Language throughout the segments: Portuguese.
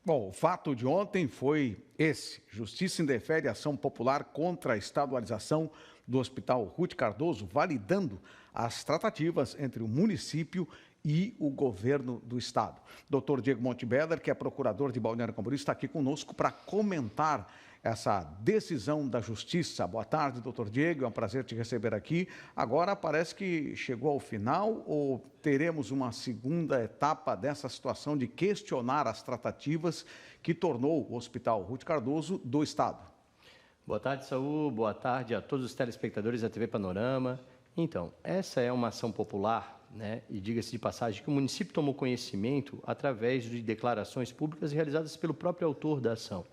Bom, o fato de ontem foi esse. Justiça indefere ação popular contra a estadualização do Hospital Ruth Cardoso, validando as tratativas entre o município e o governo do estado. Dr. Diego Montebeller, que é procurador de Balneário Camboriú, está aqui conosco para comentar essa decisão da Justiça. Boa tarde, doutor Diego, é um prazer te receber aqui. Agora parece que chegou ao final ou teremos uma segunda etapa dessa situação de questionar as tratativas que tornou o Hospital Ruth Cardoso do Estado? Boa tarde, Saúl. Boa tarde a todos os telespectadores da TV Panorama. Então, essa é uma ação popular, né? E diga-se de passagem que o município tomou conhecimento através de declarações públicas realizadas pelo próprio autor da ação.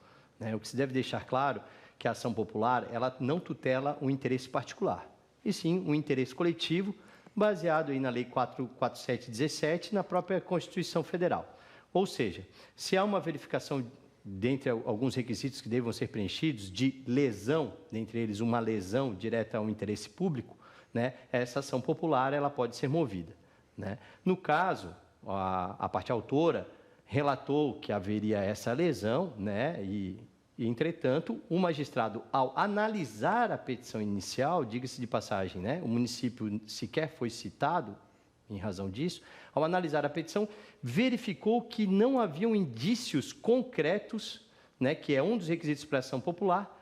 O que se deve deixar claro que a ação popular ela não tutela o interesse particular, e sim o interesse coletivo, baseado aí na Lei 44717, na própria Constituição Federal. Ou seja, se há uma verificação, dentre alguns requisitos que devam ser preenchidos, de lesão, dentre eles uma lesão direta ao interesse público, essa ação popular ela pode ser movida. No caso, a parte autora relatou que haveria essa lesão, e, entretanto, o magistrado, ao analisar a petição inicial, diga-se de passagem, o município sequer foi citado em razão disso, ao analisar a petição, verificou que não haviam indícios concretos, que é um dos requisitos para a ação popular,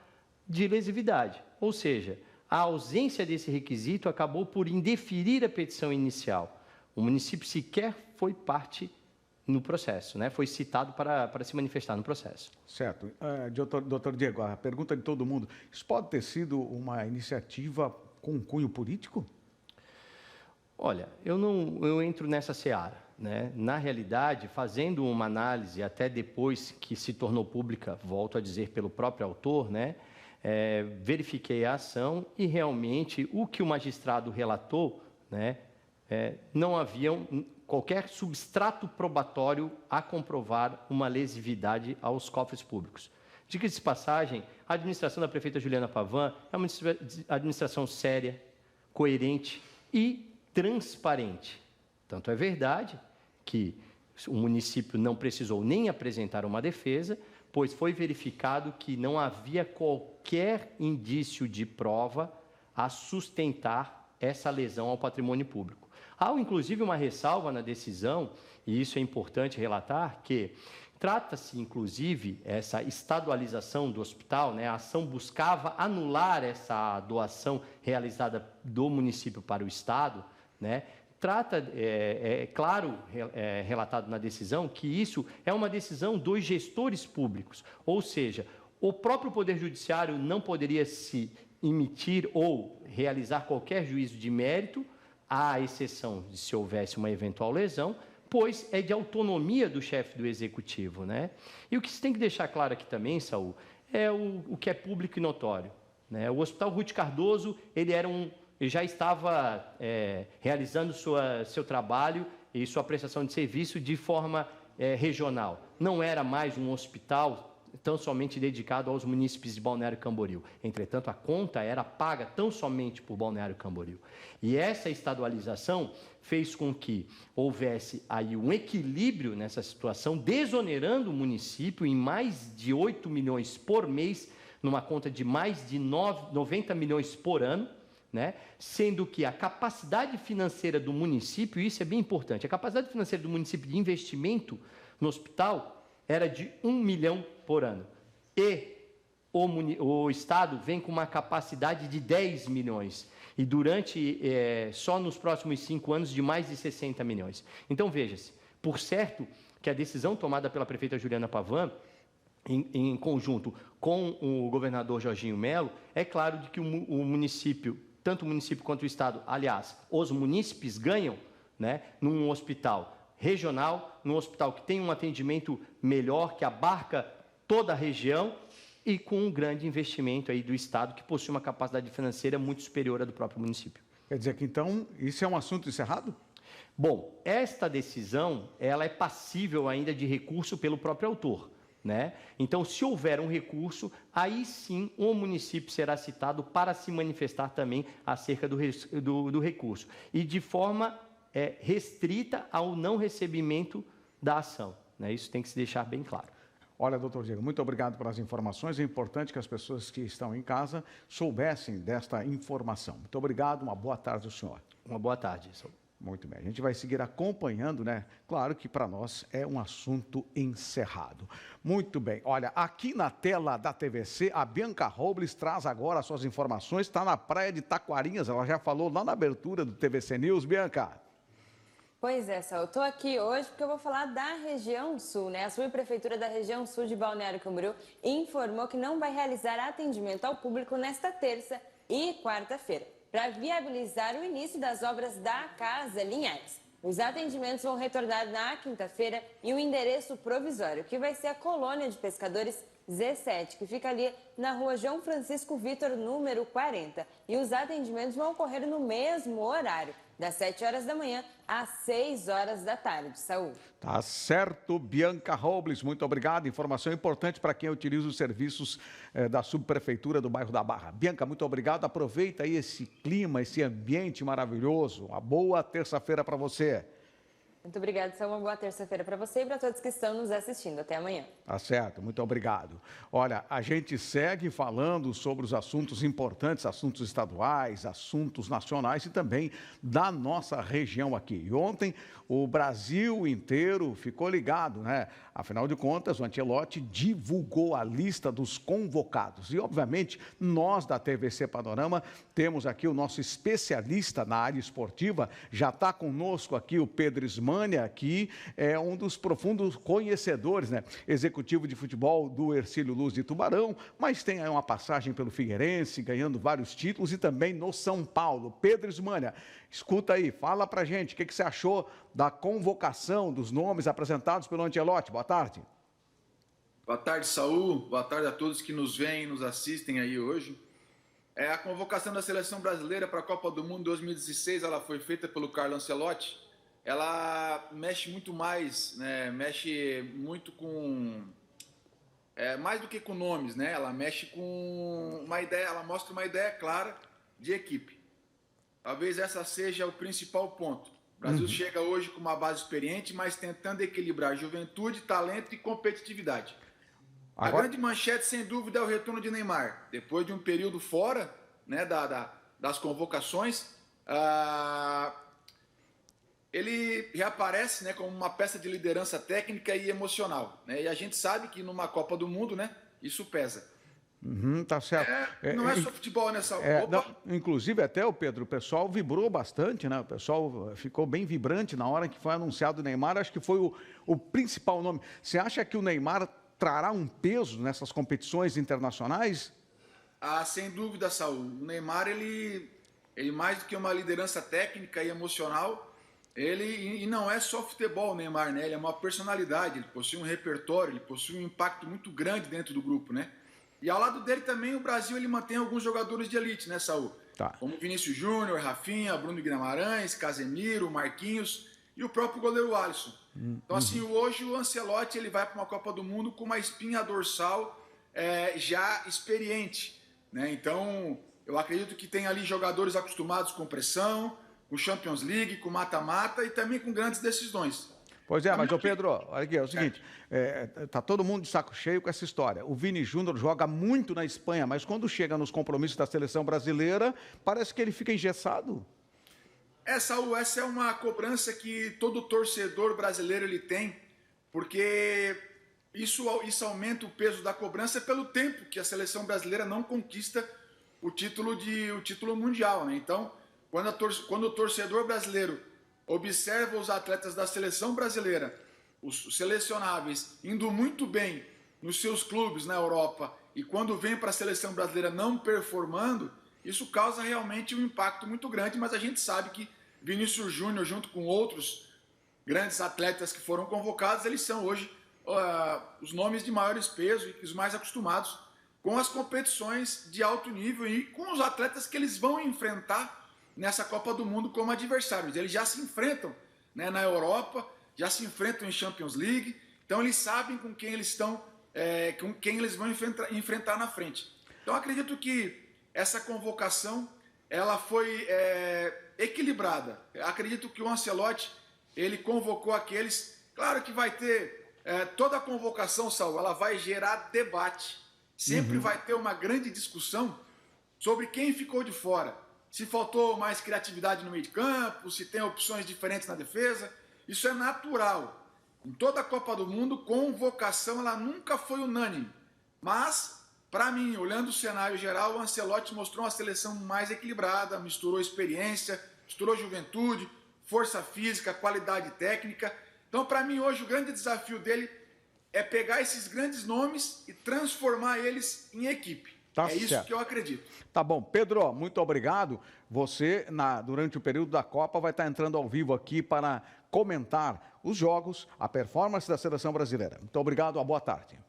de lesividade. Ou seja, a ausência desse requisito acabou por indeferir a petição inicial. O município sequer foi parte no processo, foi citado para se manifestar no processo. Certo. Doutor Diego, a pergunta de todo mundo, isso pode ter sido uma iniciativa com cunho político? Olha, eu entro nessa seara. Na realidade, fazendo uma análise, até depois que se tornou pública, volto a dizer, pelo próprio autor, verifiquei a ação e realmente o que o magistrado relatou, não havia qualquer substrato probatório a comprovar uma lesividade aos cofres públicos. Diga-se de passagem, a administração da prefeita Juliana Pavan é uma administração séria, coerente e transparente. Tanto é verdade que o município não precisou nem apresentar uma defesa, pois foi verificado que não havia qualquer indício de prova a sustentar essa lesão ao patrimônio público. Há, inclusive, uma ressalva na decisão, e isso é importante relatar, que trata-se, inclusive, essa estadualização do hospital, a ação buscava anular essa doação realizada do município para o Estado, claro, relatado na decisão, que isso é uma decisão dos gestores públicos, ou seja, o próprio Poder Judiciário não poderia se emitir ou realizar qualquer juízo de mérito, à exceção de se houvesse uma eventual lesão, pois é de autonomia do chefe do Executivo. E o que se tem que deixar claro aqui também, Saúl, é o que é público e notório. O Hospital Ruth Cardoso ele já estava realizando seu trabalho e sua prestação de serviço de forma regional. Não era mais um hospital tão somente dedicado aos munícipes de Balneário Camboriú. Entretanto, a conta era paga tão somente por Balneário Camboriú. E essa estadualização fez com que houvesse aí um equilíbrio nessa situação, desonerando o município em mais de 8 milhões por mês, numa conta de mais de 90 milhões por ano, sendo que a capacidade financeira do município, isso é bem importante, a capacidade financeira do município de investimento no hospital era de 1 milhão por ano. E o Estado vem com uma capacidade de 10 milhões. E só nos próximos 5 anos, de mais de 60 milhões. Então, veja-se, por certo que a decisão tomada pela prefeita Juliana Pavan, em conjunto com o governador Jorginho Melo, é claro de que o município, tanto o município quanto o Estado, aliás, os munícipes ganham num hospital regional, num hospital que tem um atendimento melhor, que abarca toda a região e com um grande investimento aí do Estado, que possui uma capacidade financeira muito superior à do próprio município. Quer dizer que, então, isso é um assunto encerrado? Bom, esta decisão ela é passível ainda de recurso pelo próprio autor. Então, se houver um recurso, aí sim o município será citado para se manifestar também acerca do recurso. E de forma restrita ao não recebimento da ação. Isso tem que se deixar bem claro. Olha, doutor Diego, muito obrigado pelas informações. É importante que as pessoas que estão em casa soubessem desta informação. Muito obrigado, uma boa tarde ao senhor. Uma boa tarde. Muito bem, a gente vai seguir acompanhando, né? Claro que para nós é um assunto encerrado. Muito bem, olha, aqui na tela da TVC, a Bianca Robles traz agora as suas informações, está na praia de Taquarinhas, ela já falou lá na abertura do TVC News. Bianca. Pois é, Saul, eu estou aqui hoje porque eu vou falar da região sul, né? A subprefeitura da região sul de Balneário Camboriú informou que não vai realizar atendimento ao público nesta terça e quarta-feira, para viabilizar o início das obras da Casa Linhares. Os atendimentos vão retornar na quinta-feira e o endereço provisório, que vai ser a Colônia de Pescadores Z7, que fica ali na rua João Francisco Vitor, número 40. E os atendimentos vão ocorrer no mesmo horário, das 7 horas da manhã às 6 horas da tarde. Saúl. Tá certo, Bianca Robles, muito obrigado. Informação importante para quem utiliza os serviços da subprefeitura do bairro da Barra. Bianca, muito obrigado. Aproveita aí esse clima, esse ambiente maravilhoso. Uma boa terça-feira para você. Muito obrigada, Saúl. Uma boa terça-feira para você e para todos que estão nos assistindo. Até amanhã. Tá certo, muito obrigado. Olha, a gente segue falando sobre os assuntos importantes, assuntos estaduais, assuntos nacionais e também da nossa região aqui. E ontem o Brasil inteiro ficou ligado, né? Afinal de contas, o Ancelotti divulgou a lista dos convocados. E, obviamente, nós da TVC Panorama temos aqui o nosso especialista na área esportiva. Já está conosco aqui o Pedro Ismânia, que é um dos profundos conhecedores, né? Executivo de futebol do Hercílio Luz de Tubarão, mas tem aí uma passagem pelo Figueirense, ganhando vários títulos e também no São Paulo. Pedro Ismânia, escuta aí, fala pra gente, o que você achou da convocação dos nomes apresentados pelo Ancelotti? Boa tarde. Boa tarde, Saúl. Boa tarde a todos que nos veem e nos assistem aí hoje. A convocação da seleção brasileira para a Copa do Mundo 2016, ela foi feita pelo Carlo Ancelotti. Ela mexe muito mais, né? Mexe muito com... mais do que com nomes, né? Ela mexe com uma ideia, ela mostra uma ideia clara de equipe. Talvez essa seja o principal ponto. O Brasil chega hoje com uma base experiente, mas tentando equilibrar juventude, talento e competitividade. Agora... A grande manchete, sem dúvida, é o retorno de Neymar. Depois de um período fora, né, das convocações, ele reaparece, né, como uma peça de liderança técnica e emocional, né? E a gente sabe que numa Copa do Mundo, né, isso pesa. Tá certo. Não é só futebol nessa... Inclusive, até o Pedro, o pessoal vibrou bastante, né? O pessoal ficou bem vibrante na hora que foi anunciado o Neymar. Acho que foi o principal nome. Você acha que o Neymar trará um peso nessas competições internacionais? Sem dúvida, Saúl. O Neymar, ele mais do que uma liderança técnica e emocional, e não é só futebol o Neymar, né? Ele é uma personalidade, ele possui um repertório, ele possui um impacto muito grande dentro do grupo, né? E ao lado dele também o Brasil, ele mantém alguns jogadores de elite, né, Saúl? Tá. Como Vinícius Júnior, Rafinha, Bruno Guimarães, Casemiro, Marquinhos e o próprio goleiro Alisson. Então, assim, hoje o Ancelotti, ele vai para uma Copa do Mundo com uma espinha dorsal já experiente, né? Então, eu acredito que tem ali jogadores acostumados com pressão, com Champions League, com mata-mata e também com grandes decisões. Pois é, mas, ô Pedro, olha aqui, é o seguinte, tá todo mundo de saco cheio com essa história. O Vini Júnior joga muito na Espanha, mas quando chega nos compromissos da seleção brasileira, parece que ele fica engessado. Saúl, essa é uma cobrança que todo torcedor brasileiro ele tem, porque isso aumenta o peso da cobrança pelo tempo que a seleção brasileira não conquista o título mundial, né? Então, quando o torcedor brasileiro observa os atletas da seleção brasileira, os selecionáveis, indo muito bem nos seus clubes na Europa, e quando vem para a seleção brasileira não performando, isso causa realmente um impacto muito grande, mas a gente sabe que Vinícius Júnior, junto com outros grandes atletas que foram convocados, eles são hoje os nomes de maiores peso e os mais acostumados com as competições de alto nível e com os atletas que eles vão enfrentar nessa Copa do Mundo como adversários. Eles já se enfrentam, né, na Europa, já se enfrentam em Champions League, então eles sabem com quem eles estão, com quem eles vão enfrentar na frente. Então acredito que essa convocação ela foi equilibrada. Acredito que o Ancelotti ele convocou aqueles, claro que vai ter toda a convocação, Saul, ela vai gerar debate. Sempre vai ter uma grande discussão sobre quem ficou de fora. Se faltou mais criatividade no meio de campo, se tem opções diferentes na defesa. Isso é natural. Em toda a Copa do Mundo, convocação ela nunca foi unânime. Mas, para mim, olhando o cenário geral, o Ancelotti mostrou uma seleção mais equilibrada, misturou experiência, misturou juventude, força física, qualidade técnica. Então, para mim, hoje, o grande desafio dele é pegar esses grandes nomes e transformar eles em equipe. Tá certo. Isso que eu acredito. Tá bom. Pedro, muito obrigado. Você, durante o período da Copa, vai estar entrando ao vivo aqui para comentar os jogos, a performance da seleção brasileira. Muito obrigado, uma boa tarde.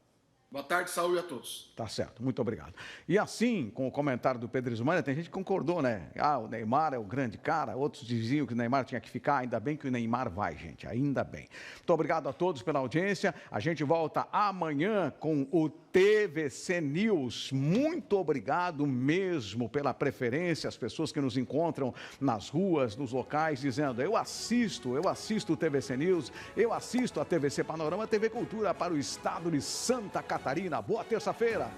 Boa tarde, saúde a todos. Tá certo, muito obrigado. E assim, com o comentário do Pedro Ismânia, tem gente que concordou, né? O Neymar é o grande cara, outros diziam que o Neymar tinha que ficar, ainda bem que o Neymar vai, gente, ainda bem. Muito obrigado a todos pela audiência, a gente volta amanhã com o TVC News. Muito obrigado mesmo pela preferência, as pessoas que nos encontram nas ruas, nos locais, dizendo, eu assisto o TVC News, eu assisto a TVC Panorama, TV Cultura para o estado de Santa Catarina. Boa terça-feira.